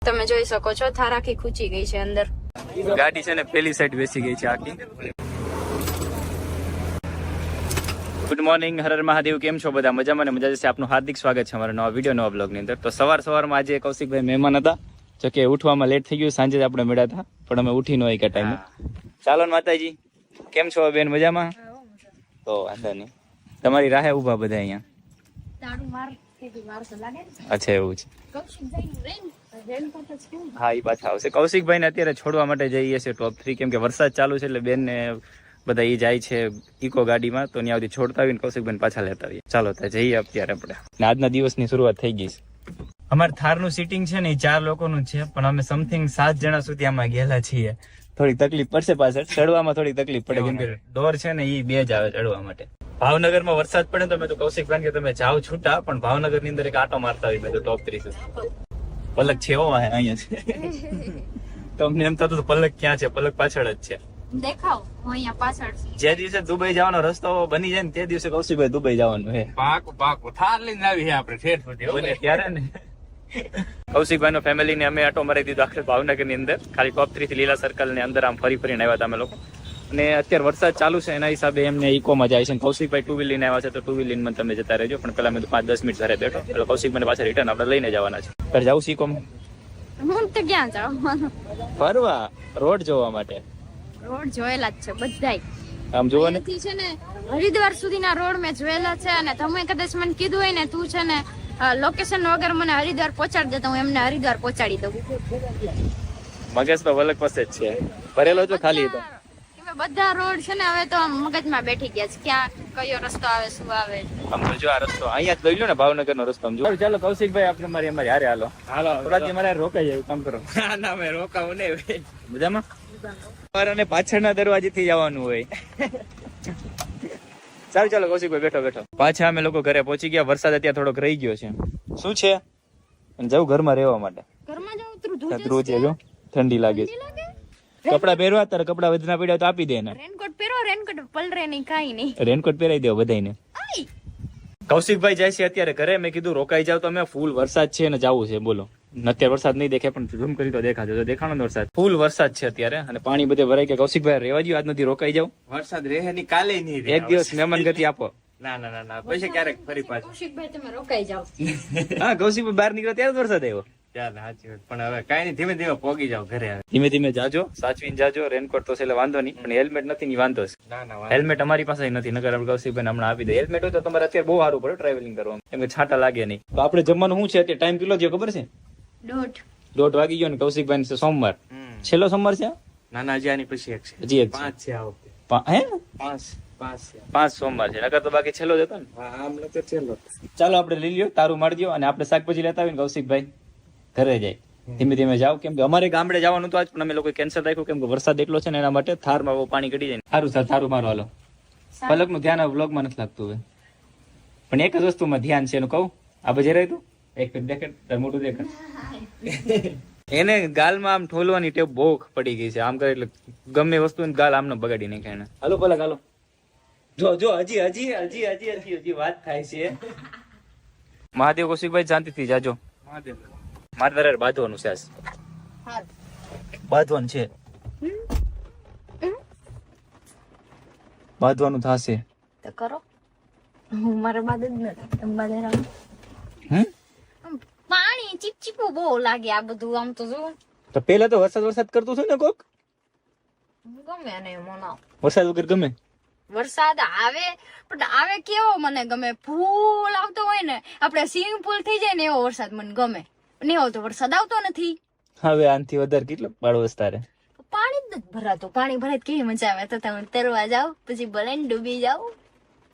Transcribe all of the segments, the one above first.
તમે જોઈ શકો છો થાર આખી ખૂંચી ગઈ છે અંદર. ગાડી છે ને પેલી સાઈડ બેસી ગઈ છે આખી. Good morning, Har Har Mahadev. કેમ છો બધા? મજામાં ને મજા જશે. આપનું હાર્દિક સ્વાગત છે અમારા નવા વિડીયો નવા બ્લોગની અંદર. તો સવારમાં આજે કૌશિકભાઈ મહેમાન હતા, જો કે ઉઠવામાં લેટ થઈ ગયું. સાંજે જ આપણે મળ્યા હતા પણ અમે ઉઠી ન હોય કે ટાઈમે. ચાલો ને માતાજી, કેમ છો બેન? મજામાં? તો વાંધો નહીં, તમારી રાહે ઉભા બધા અહીંયા. અચ્છા એવું છે. હા એ પાછા આવશે. કૌશિકભાઈ ને અત્યારે છોડવા માટે જઈએ છીએ ટોપ 3, કેમ કે વરસાદ ચાલુ છે એટલે બેન ને બધા એ જાય છે ઇકો ગાડીમાં, તો ત્યાં સુધી છોડતા આવીને કૌશિકભાઈ પાછા લેતા આવીએ. ચાલો તો જઈએ અત્યારે આપણે. આજના દિવસની શરૂઆત થઈ ગઈ છે. અમારે થારનું સીટિંગ છે ને એ 4 લોકોનું છે, પણ અમે સમથિંગ 7 જણા સુધી આમાં ગયેલા છીએ. થોડીક તકલીફ પડશે પાછળ, ચડવામાં થોડી તકલીફ પડે, કેમ કે ડોર છે ને એ 2 જ આવે ચડવા માટે. ભાવનગરમાં વરસાદ પડે તો મેં તો કૌશિકભાઈ કે તમે જાઓ છૂટા, પણ ભાવનગર ની અંદર એક આટો મારતા આવી મેં તો ટોપ 3 પલક છે અહીંયા છે. તો અમને એમ થતું પલક ક્યાં છે, પલક પાછળ જ છે. દેખાવ અહીંયા પાછળ છે. જે દિવસે દુબઈ જવાનો રસ્તો બની જાય ને તે દિવસે કૌશિકભાઈ દુબઈ જવાનું છે. પાકું થાર લઈને આવી છે આપણે ઠેઠ સુધી ત્યારે ને કૌશિકભાઈ નો ફેમિલી ને અમે આટો મારી દીધો આખરે ભાવનગર ની અંદર. ખાલી ટોપ 3 થી લીલા સર્કલ ની અંદર આમ ફરીને આવ્યા હતા અમે લોકો. અને અત્યારે વરસાદ ચાલુ છે એના હિસાબે એમને ઇકોમાં જાય છે. કૌશિકભાઈ 2 વ્હીલ લઈને આવ્યા છે, તો 2 વ્હીલ માં તમે જતા રહેજો. પણ પેલા મેં 5-10 મિનિટ ઘરે બેઠો એટલે કૌશિકભાઈ પાછા રિટર્ન આપણે લઈને જવાના છે. પર જાઉં છે ઇકોમાં? હું તો ક્યાં જાઉં? ફરવા, રોડ જોવા માટે. રોડ જોયેલા જ છે બધાય. આમ જોવો ને, છે ને હરિદ્વાર સુધીના રોડ મેં જોયેલા છે. અને તમે કદાચ મને કીધું હોય ને તું છે ને લોકેશન વગર મને હરિદ્વાર પહોંચાડી દે, તો હું એમને હરિદ્વાર પહોંચાડી દઉં. મગજ તો વલક પાસે જ છે, ભરેલો છો ખાલી. તો બધા રોડ છે ને હવે તો મગજમાં બેઠી ગયા છે, ક્યાં કયો રસ્તો આવે શું આવે. આમ તો જો આ રસ્તો અહીંયા જ લઈ લો ને, ભાવનગર નો રસ્તો. ચાલો કૌશિકભાઈ આપણે અમારી હારે હાલો. થોડા મારે રોકાઈ જાય, કામ કરો. ના મેં રોકાવું નહીં. મજામાં? અને પાછળના દરવાજે થી જવાનું હોય. સારું ચાલો કૌશિકભાઈ બેઠો. પાછા અમે લોકો ઘરે પહોંચી ગયા. વરસાદ અત્યારે થોડોક રહી ગયો છે. શું છે? જવું ઘરમાં રહેવા માટે. ઘરમાં જાઉં ધ્રુવ છે, જો ઠંડી લાગે છે. કપડા પહેરવા તારે કપડા વધના પડ્યા તો આપી દે ને. રેનકોટ પહેરો, રેનકોટ પલરે નહીં, કાઈ નહીં. રેનકોટ પહેરાઈ દેવો બધાને. કૌશિકભાઈ જાય છે અત્યારે ઘરે. મેં કીધું રોકાઈ જાવ, તો અમે ફૂલ વરસાદ છે ને જવું છે. બોલો, અત્યારે વરસાદ નહીં દેખાય પણ ઝૂમ કરી તો દેખાજો. તો દેખાણો વરસાદ, ફૂલ વરસાદ છે અત્યારે અને પાણી બધે ભરાઈ ગયા. કૌશિકભાઈ રહેવા દો, આજ નથી રોકાઈ જાવ. વરસાદ રહે ની કાલે નહીં રહે. એક દિવસ મહેમાન ગતિ આપો. ના પછી ક્યારેક ફરી પાછું. કૌશિકભાઈ તમે રોકાઈ જાવ. હા, કૌશિકભાઈ બહાર નીકળ્યા ત્યારે જ વરસાદ આવ્યો. ચાલ સાચી વાત. પણ હવે કઈ નહીં, ધીમે ધીમે પોગી જાવ ઘરે. ધીમે જાજો, સાચવીને જાજો. રેનકોટ તો છે વાંધો નહીં, પણ હેલ્મેટ નથી ની વાંધો છે. ના હેલ્મેટ અમારી પાસે નથી, નકર આપણે કૌશિકભાઈ હમણાં આપી દે. હેલ્મેટ હોય તો તમારે અત્યારે બહુ સારું પડે ટ્રાવેલિંગ કરવામાં, કેમ કે છાંટા લાગે નહીં. તો આપણે જમવાનું શું છે અત્યારે? ટાઈમ કેટલો થયો ખબર છે? 1:30 વાગી ગયો ને. કૌશિકભાઈ છે સોમવાર, છેલ્લો સોમવાર છે. ના હજી આની પછી એક છે, હજી એક 5 છે આ વખતે. હે 5 સોમવાર છે, નકર તો બાકી છેલ્લો જ હતો ને. હા આમ નતો છેલ્લો. ચાલો આપણે લઈ લ્યો, તારું મારી દો અને આપણે શાકભાજી લેતા આવીને કૌશિકભાઈ ઘરે જાય. ધીમે જાવ, કેમ કે અમારે ગામડે જવાનું તો આજ પણ અમે લોકો કેન્સલ રાખ્યું, કેમ કે વરસાદ એટલો છે ને એના માટે. થારમાં બહુ પાણી ગળી જાય. સારું સર, થારું મારો હાલો. પલક નું ધ્યાન વ્લોગ માં નથી લાગતું હવે, પણ એક જ વસ્તુમાં ધ્યાન છે એનું કહું. આ બજે રહી તું એક દેખાડ, મોટું દેખાડ. એને ગાલમાં આમ ઠોલવાની ટેવ બહુ પડી ગઈ છે. આમ કરે એટલે ગમે વસ્તુ ગાલ આમને બગાડી નાખે એને. હાલો પલક હાલો. જો હજી વાત થાય છે. મહાદેવ કૌશિકભાઈ શાંતિથી જાજો. મારે તારે બાંધવાનું છે, બાંધવાનું છે, બાંધવાનું થશે તો કરો. હું મારા બાદ જ નથી, તમે બાદ રહો. પાણી ચીપચીપું બહુ લાગે આ બધું. આમ તો જો તો પેલા તો વરસાદ કરતું છે ને કોક. ગમે ને મને વરસાદ વગર ગમે. વરસાદ આવે પણ આવે કેવો મને ગમે, ફૂલ આવતો હોય ને, આપણે સ્વિમિંગ પુલ થઈ જાય ને એવો વરસાદ મને ગમે. ને એવો તો વરસાદ આવતો નથી. હવે આનથી વધારે કેટલો પાડોશ તારે? પાણી જ નથી ભરાતું. પાણી ભરાય કેવી મજા આવે. તો તમે તરવા જાવ, પછી ભલે ડૂબી જાવ,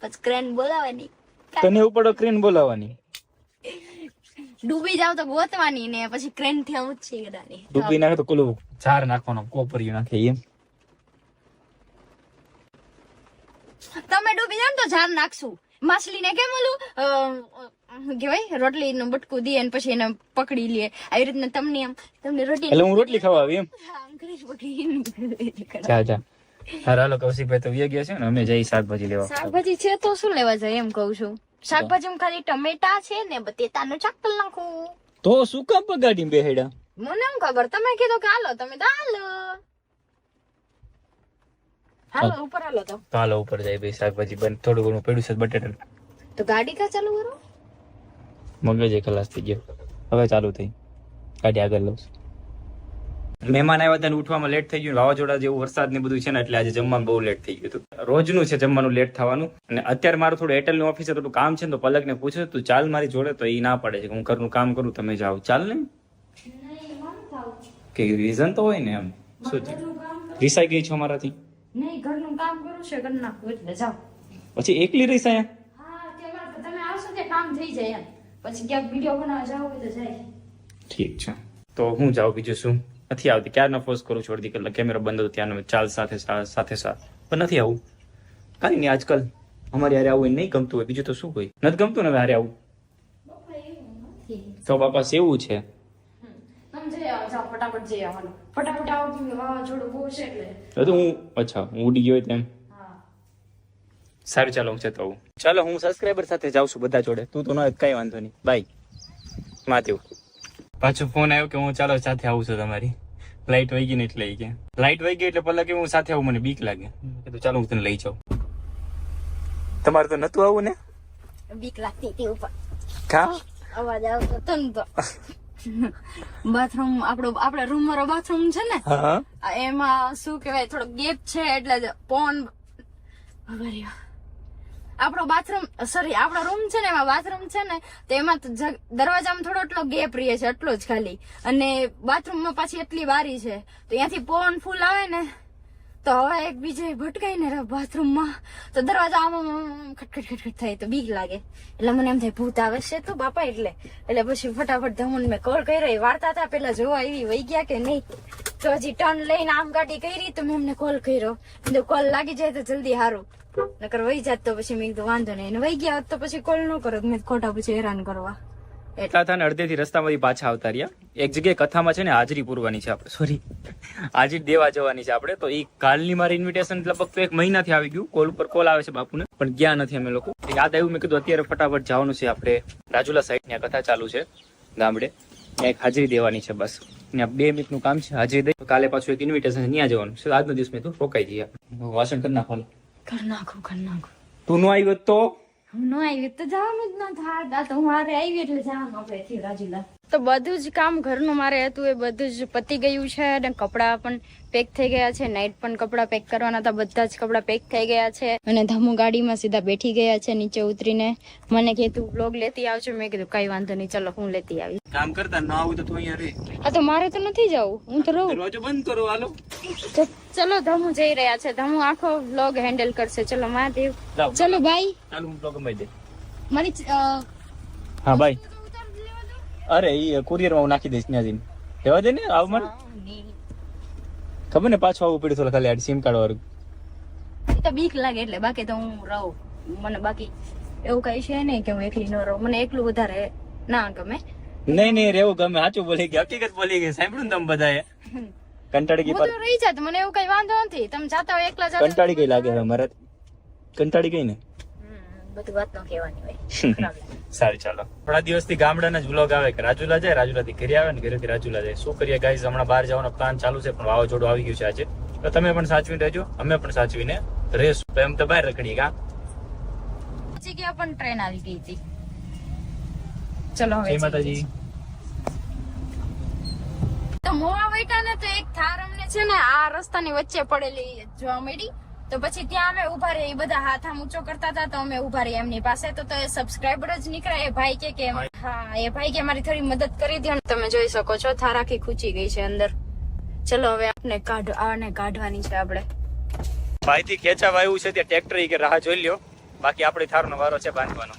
પછી ક્રેન બોલાવાની. તને ઉપર ક્રેન બોલાવાની. ડૂબી જાવ તો ગોતવાની ને પછી ક્રેન થી આવું જ છે ગડાની. ડૂબી નાખે તો કોલું ઝાર નાખવાનો, કોપરિયું નાખે એમ. તમે ડૂબી જાવ ને તો ઝાર નાખશું. માછલી ને કેમ ઓલું કેવાય, રોટલી નું બટકું દે અને પછી એને પકડી લે. આવી રીતના તમને રોટલી, એટલે હું રોટલી ખાવા આવી એમ. જા હાલો કૌશિકભાઈ તો વ્યા ગયા છે ને, અમે જઈ શાકભાજી લેવા. શાકભાજી છે તો શું લેવા જાય એમ કઉ છું. શાકભાજી ખાલી ટમેટા છે ને બટેટા નું શાક કરી નાખું. તો શું કામ બગાડી બેહેડા? મને એમ ખબર, તમે કીધું કે હાલો, તમે તો હાલો ઉપર હાલો તો હાલો ઉપર જાય ભાઈ. શાકભાજી બન થોડું ઘણું પડ્યું છે બટેટા. તો ગાડી કા ચાલુ કરો? મગજ ખલાસ થઈ ગયો. હવે ચાલુ થઈ ગાડી આગળ લઉં. મહેમાન આવ્યા હતા ને ઉઠવામાં લેટ થઈ ગયું. વાવાઝોડા જેવું વરસાદ ને બધું છે ને એટલે આજે જમવાનું બહુ લેટ થઈ ગયું હતું. રોજનું છે જમવાનું લેટ થવાનું. અને અત્યારે મારું થોડું એરટેલ ની ઓફિસે થોડું કામ છે ને તો પલકને પૂછ્યું તું ચાલ મારી જોડે, તો એ ના પડે છે કે હું ઘરનું કામ કરું, તમે જાઓ. ચાલ ને કે રીઝન તો હોય ને એમ. શું છે રીસાઈ ગઈ છો મારાથી? નહીં, ઘરનું કામ કરું છે, કરી નાખું એટલે જાઓ. પછી એકલી રહીશ અહીંયા? હા, તમે આવશો કે કામ થઈ જાય એમ. પછી ક્યાંક વિડીયો બનાવવા જાવ હોય તો જાય. ઠીક છે તો હું જાઉં, બીજું શું. નથી આવતી, ક્યારનો ફોર્સ કરું છું, અડધી કલાક કેમેરો બંધ હતો ત્યાંનો ચાલ સાથે પણ નથી આવું. કાંઈ નહીં, આજકાલ અમારે હારે આવું નહીં ગમતું હોય, બીજું તો શું હોય. નથી ગમતું ને હવે હારે આવું તો બાપા સેવું છે. તમે જઈ આવો, જાઓ ફટાફટ જઈ આવવાનું. ફટાફટ આવો કેમ કે વાવાઝોડું બહુ છે એટલે. તો હું અચ્છા હું ઉડી ગયો તેમ. હા સારું ચાલો હું જતો આવું. ચાલો હું સબસ્ક્રાઈબર સાથે જાઉં છું બધા જોડે. તું તો ન કઈ વાંધો નહીં, બાય. માથેવ પાછો ફોન આવ્યો કે હું ચાલો સાથે આવું છું તમારી. લાઈટ વહી ગઈ ને એટલે કે લાઈટ વહી ગઈ એટલે પલક હું સાથે આવું, મને બીક લાગે. કીધું ચાલો હું તને લઈ જાઉં. તમારે તો નતું આવું ને? બીક લાગતી હતી ઉપર. કા અવાજ આવતો હતો ને તો. બાથરૂમ આપડે રૂમ વાળો બાથરૂમ છે ને, એમાં શું કેવાય થોડો ગેપ છે એટલે પોન આપણો બાથરૂમ સોરી આપણો રૂમ છે ને એમાં બાથરૂમ છે ને તો એમાં તો દરવાજામાં થોડો એટલો ગેપ રહે છે, એટલો જ ખાલી. અને બાથરૂમમાં પાછી એટલી બારી છે તો ત્યાંથી પવન ફૂલ આવે ને તો હવે એક બીજે ભટકાઈ ને બાથરૂમમાં તો દરવાજા આમ ખટખટ થાય તો બીક લાગે. એટલે મને એમ થાય ભૂત આવે છે તો બાપા. એટલે પછી ફટાફટ ધમુન મેં કોલ કર્યો. વાર્તા હતા પેલા જોવા આવી વહી ગયા કે નહીં, તો હજી ટર્ન લઈને આમ ગાડી કરી તો મેં એમને કોલ કર્યો. કોલ લાગી જાય તો જલ્દી સારું, નકર વહી જાત તો પછી મેં કીધું વાંધો નહીં. વહી ગયા તો પછી કોલ ન કરો, મેં ખોટા પછી હેરાન કરવા. એટલા હતા ને અડધેથી રસ્તામાંથી પાછા આવતા રહ્યા. એક જગ્યાએ કથામાં છે ને હાજરી પૂરવાની છે આપણે, સોરી હાજરી દેવા જવાની છે આપણે. તો એ કાલની મારી ઇન્વિટેશન લગભગ તો 1 મહિનાથી આવી ગયું. કોલ ઉપર કોલ આવે છે બાપુને, પણ ગયા નથી અમે લોકો. યાદ આવ્યું, મેં કીધું અત્યારે ફટાફટ જવાનું છે આપણે રાજુલા સાઈડ. ત્યાં કથા ચાલુ છે ગામડે, ત્યાં એક હાજરી દેવાની છે. બસ ત્યાં 2 મિનિટનું કામ છે, હાજરી દઈ કાલે પાછું એક ઇન્વિટેશન ત્યાં જવાનું છે. આજનો દિવસ મેં તું રોકાઈ જઈએ, વાસણ કરી નાખવાનું. કરી નાખું. તું નો આવ્યો તો નો આવી તો જવાનું જ ન થાય. તો હું હારે આવી એટલે જવાનું આપણે રાજુલા. તો બધું જ કામ ઘરનું મારે હતું એ બધું જ પતી ગયું છે. અને કપડાં પણ પેક થઈ ગયા છે. નાઈટ પણ કપડાં પેક કરવાના હતા, બધા જ કપડાં પેક થઈ ગયા છે. અને ધમુ ગાડીમાં સીધા બેઠી ગયા છે નીચે ઉતરીને. મને કે તું બ્લોગ લેતી આવજો. મેં કીધું કઈ વાંધો નહીં, ચલો હું લેતી આવી. કામ કરતા ના આવું તો તું અહીંયા રે. હા તો મારે તો નથી જવું, હું તો રહું. દરવાજો બંધ કરો, હાલો. ચલો ધમુ જઈ રહ્યા છે. ધમુ આખો બ્લોગ હેન્ડલ કરશે. ચલો મહાદેવ, ચલો બાય. ચાલો હું બ્લોગ માં દે મારી હા બાય. અરે ઈ કુરિયર માં હું નાખી દઈશ ત્યાં જઈને. રહેવા દે ને, આવ મને ખબર ને પાછું આવવું પડ્યું થોડું ખાલી સિમ કાર્ડ વાળું. એ તો બીક લાગે એટલે, બાકી તો હું રહું. મને બાકી એવું કઈ છે નહીં કે હું એકલી ન રહું. મને એકલું વધારે ના ગમે. નહીં રેવું ગમે. સાચું બોલી ગઈ, હકીકત બોલી ગઈ. સાંભળ્યું ને તમે બધાએ? કંટાળી ગઈ. હું તો રહી જાત, મને એવું કઈ વાંધો નથી. તમે જાતા હોય એકલા જાતા. કંટાળી ગઈ લાગે હવે મારે. કંટાળી ગઈ ને બધી વાત ન કહેવાની હોય. સારી ચાલો. થોડા દિવસથી ગામડાના જ વ્લોગ આવે કે રાજુલા જાય, રાજુલાથી ઘરે આવે ને ઘરેથી રાજુલા જાય. શું કરીએ ગાઈઝ, હમણાં બહાર જવાનો પ્લાન ચાલુ છે પણ વાવાઝોડું આવી ગયું છે આજે. તો તમે પણ સાચવીને રહેજો, અમે પણ સાચવીને રહેશું. તો એમ તો બહાર રખડીએ કા. જગ્યા પણ ટ્રેન આવી ગઈ હતી. ચલો હવે જય માતાજી. તો મોવા બેઠા ને તો એક થાર અમને છે ને આ રસ્તાની વચ્ચે પડેલી જોવા મળી. તો પછી ત્યાં અમે ઉભા રહી, એ બધા હાથ આમ ઊંચો કરતા હતા તો અમે ઉભા રહી એમની પાસે. તો એ સબસ્ક્રાઇબર જ નીકળ્યા. એ ભાઈ કે હા, એ ભાઈ કે મારી થોડી મદદ કરી દો. તમે જોઈ શકો છો થાર આખી ખૂંચી ગઈ છે અંદર. ચલો હવે આપણે કાઢવાની છે આપણે. ભાઈ થી ખેંચાવા આવ્યું છે ત્યાં ટ્રેક્ટર કે રાહ જોઈ લ્યો, બાકી આપણે થારનો વારો છે બાંધવાનો.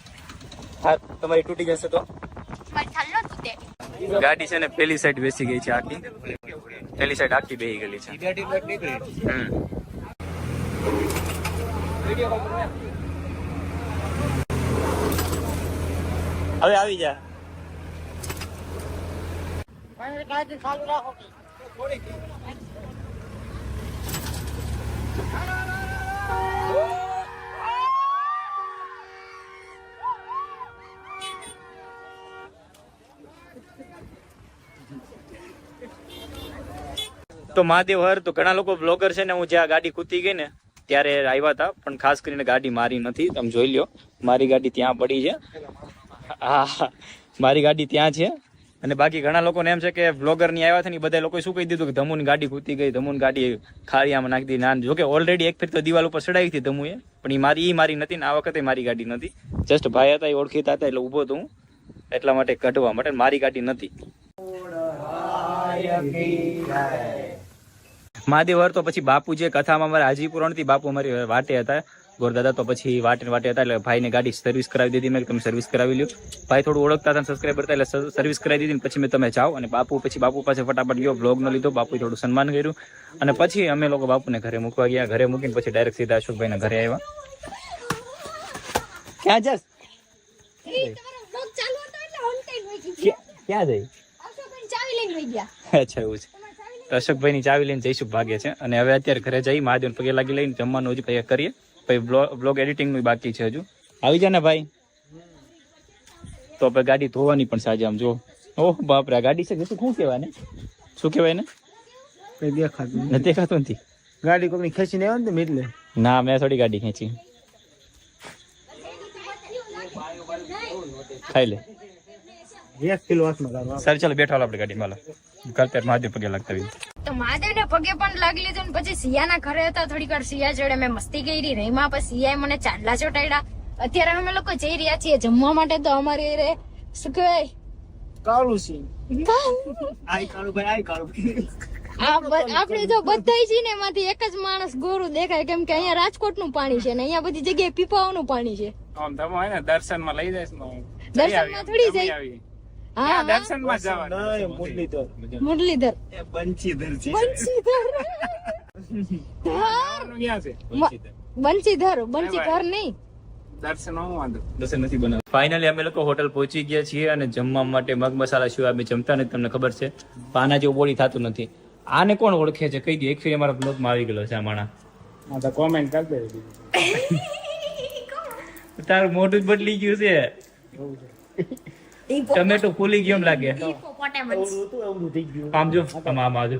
થાર તમારી તૂટી જશે તો ગાડી છે ને પેલી સાઈડ બેસી ગઈ છે આખી, પેલી સાઈડ આખી બેહી ગયેલી છે. હવે આવી જા. તો મહાદેવ હર તો ઘણા લોકો બ્લોગર છે ને હું જ્યાં ગાડી કૂતી ગઈ ને ત્યારે આવ્યા હતા, પણ ખાસ કરીને ગાડી મારી નથી. તમે જોઈ લ્યો મારી ગાડી ત્યાં પડી છે. હા મારી ગાડી ત્યાં છે. અને બાકી ઘણા લોકોને એમ છે કે બ્લોગર ની આવ્યા છે ને બધા લોકોએ શું કહી દીધું કે ધમુની ગાડી કૂતી ગઈ, ધમુની ગાડી ખાળિયામાં નાખી દીધી. ના, જોકે ઓલરેડી એક ફેર તો દિવાલ ઉપર ચડાવી હતી ધમુએ, પણ એ મારી નથી ને આ વખતે મારી ગાડી નથી. જસ્ટ ભાઈ હતા, એ ઓળખીતા હતા એટલે ઊભો હતો હું એટલા માટે કાઢવા માટે. મારી ગાડી નથી. મહાદેવ હર તો પછી બાપુ જે કથામાં અમારે હાજીપુર નથી, બાપુ અમારી વાટે હતા ગોરદાદા, તો પછી વાટે હતા એટલે ભાઈને ગાડી સર્વિસ કરાવી દીધી. મેં તમે સર્વિસ કરાવી લ્યો. ભાઈ થોડું ઓળખતા હતા સબસ્ક્રાઈબર હતા એટલે સર્વિસ કરાવી દીધી. પછી મેં તમે જાઓ અને બાપુ પાસે ફટાફટ ગયો, બ્લોગ નો લીધો, બાપુએ થોડું સન્માન કર્યું અને પછી અમે લોકો બાપુને ઘરે મૂકવા ગયા. ઘરે મૂકીને પછી ડાયરેક્ટ સીધા અશોકભાઈના ઘરે આવ્યા. ક્યાં જસ ક્યાં જઈ? અચ્છા એવું છે. તો અશોકભાઈ ની ચાવી લઈને જઈશું ભાગે છે અને હવે અત્યારે ઘરે જઈ મહાદેવ પગે લાગી લઈને જમવાનું હજુ તૈયાર કરીએ. પછી બ્લોગ એડિટિંગ નું બાકી છે હજુ. આવી જા ને ભાઈ. તો આપણે ગાડી ધોવાની પણ સાજે આમ જો. ઓહ બાપરે, આ ગાડી છે શું કહેવાય ને, શું કહેવાય ને? દેખાતું દેખાતું નથી. ગાડી કોઈ ખેંચીને આવ્યો ને એટલે ના, મેં થોડી ગાડી ખેંચી. ખાઈ લે 1 કિલો હાથમાં. સર ચાલો બેઠો આપણે ગાડીમાં. કરતા મહાદેવ પગે લાગતા હોય તો મહાદેવને પગે પણ લાગી લીધું ને પછી સિયાના ઘરે હતા. થોડીક વાર સિયા જોડે મેં મસ્તી કરી રહીમાં. પછી સિયાએ મને ચાંદલા ચોટાડ્યા. અત્યારે અમે લોકો જઈ રહ્યા છીએ જમવા માટે. તો અમારી રે શું કહેવાય કાળું સિંહ. આઈ કાળું ભાઈ, આઈ કાળું. આપણે જો બધાય છીએ ને એમાંથી એક જ માણસ ગોરું દેખાય, કેમ કે અહીંયા રાજકોટ નું પાણી છે ને અહીંયા બધી જગ્યાએ પીપાવાનું પાણી છે. આમ તમે હોય ને દર્શનમાં લઈ જાય. દર્શનમાં થોડી જાય. હા, દર્શનમાં જવાનું. મુરલીધર બંસીધર છે. બંસીધર નહીં. દર્શન નથી બનાવ. ફાઇનલી અમે લોકો હોટલ પહોંચી ગયા છીએ અને જમવા માટે મગ મસાલા સિવાય અમે જમતા નથી. તમને ખબર છે પાના જેવું બોડી થતું નથી. આને કોણ ઓળખે છે કહી દે. એક ફેર અમારા બ્લોગમાં આવી ગયેલો છે આ માણા. હા તો કોમેન્ટ કરી દે. તારું મોઢું જ બદલી ગયું છે. ટમેટો ફૂલી ગયો એમ લાગે. આમ જો આમ આજો.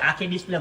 આખી ડિસ્પ્લે